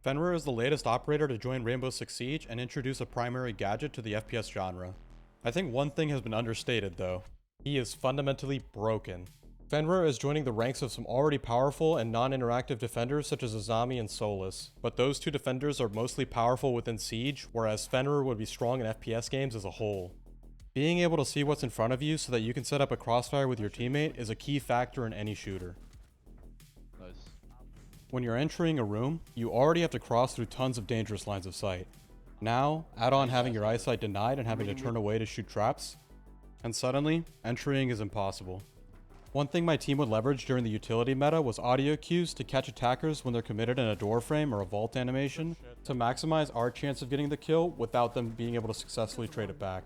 Fenrir is the latest operator to join Rainbow Six Siege and introduce a primary gadget to the FPS genre. I think one thing has been understated though. He is fundamentally broken. Fenrir is joining the ranks of some already powerful and non-interactive defenders such as Azami and Solus, but those two defenders are mostly powerful within Siege, whereas Fenrir would be strong in FPS games as a whole. Being able to see what's in front of you so that you can set up a crossfire with your teammate is a key factor in any shooter. Nice. When you're entering a room, you already have to cross through tons of dangerous lines of sight. Now, add on having your eyesight denied and having to turn away to shoot traps, and suddenly, entering is impossible. One thing my team would leverage during the utility meta was audio cues to catch attackers when they're committed in a door frame or a vault animation to maximize our chance of getting the kill without them being able to successfully trade it back.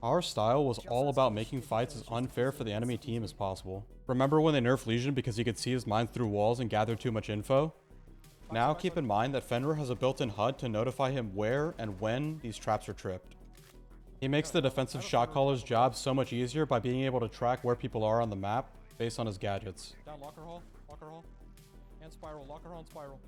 Our style was all about making fights as unfair for the enemy team as possible. Remember when they nerfed Legion because he could see his mind through walls and gather too much info? Now keep in mind that Fenrir has a built-in HUD to notify him where and when these traps are tripped. He makes the defensive shot caller's job so much easier by being able to track where people are on the map based on his gadgets. Down locker hall, and spiral, locker hall and spiral.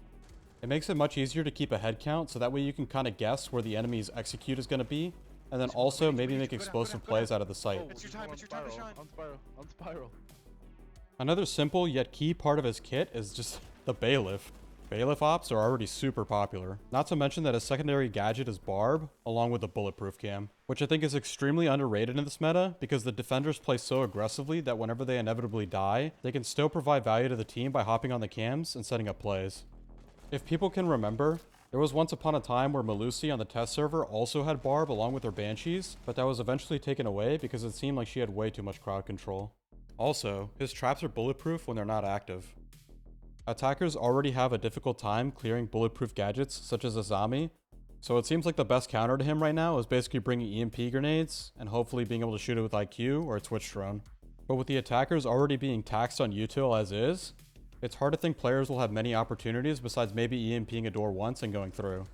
It makes it much easier to keep a head count so that way you can kind of guess where the enemy's execute is going to be, and then also maybe make explosive plays out of the site. It's your time to shine. On spiral. Another simple yet key part of his kit is just the bailiff. Bailiff ops are already super popular. Not to mention that his secondary gadget is Barb, along with the bulletproof cam, which I think is extremely underrated in this meta because the defenders play so aggressively that whenever they inevitably die, they can still provide value to the team by hopping on the cams and setting up plays. If people can remember, there was once upon a time where Melusi on the test server also had Barb along with her Banshees, but that was eventually taken away because it seemed like she had way too much crowd control. Also, his traps are bulletproof when they're not active. Attackers already have a difficult time clearing bulletproof gadgets such as Azami, so it seems like the best counter to him right now is basically bringing EMP grenades and hopefully being able to shoot it with IQ or a Twitch drone. But with the attackers already being taxed on util as is, it's hard to think players will have many opportunities besides maybe EMPing a door once and going through.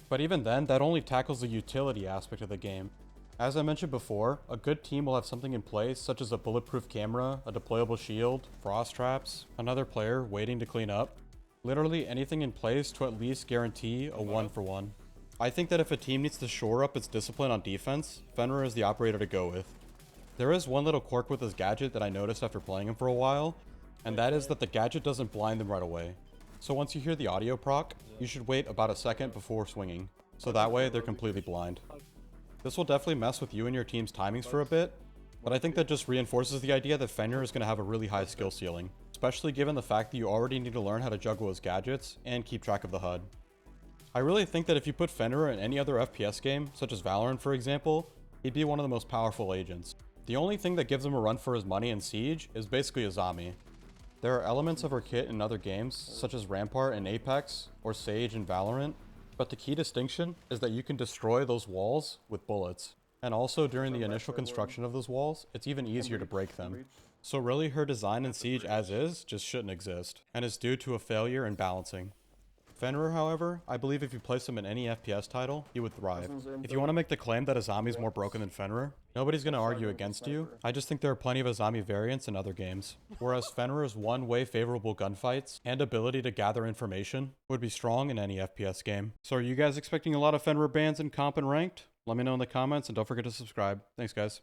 But even then, that only tackles the utility aspect of the game. As I mentioned before, a good team will have something in place such as a bulletproof camera, a deployable shield, frost traps, another player waiting to clean up. Literally anything in place to at least guarantee a 1-for-1. I think that if a team needs to shore up its discipline on defense, Fenrir is the operator to go with. There is one little quirk with his gadget that I noticed after playing him for a while, and that is that the gadget doesn't blind them right away. So once you hear the audio proc, you should wait about a second before swinging, so that way they're completely blind. This will definitely mess with you and your team's timings for a bit, but I think that just reinforces the idea that Fenrir is going to have a really high skill ceiling, especially given the fact that you already need to learn how to juggle his gadgets and keep track of the HUD. I really think that if you put Fenrir in any other FPS game, such as Valorant for example, he'd be one of the most powerful agents. The only thing that gives him a run for his money in Siege is basically Azami. There are elements of her kit in other games, such as Rampart in Apex, or Sage in Valorant, but the key distinction is that you can destroy those walls with bullets. And also during the initial construction of those walls, it's even easier to break them. So really her design in Siege as is just shouldn't exist, and is due to a failure in balancing. Fenrir, however, I believe if you place him in any FPS title, he would thrive. If you want to make the claim that Azami is more broken than Fenrir, nobody's going to argue against you. I just think there are plenty of Azami variants in other games. Whereas Fenrir's one-way favorable gunfights and ability to gather information would be strong in any FPS game. So are you guys expecting a lot of Fenrir bans in comp and ranked? Let me know in the comments and don't forget to subscribe. Thanks guys.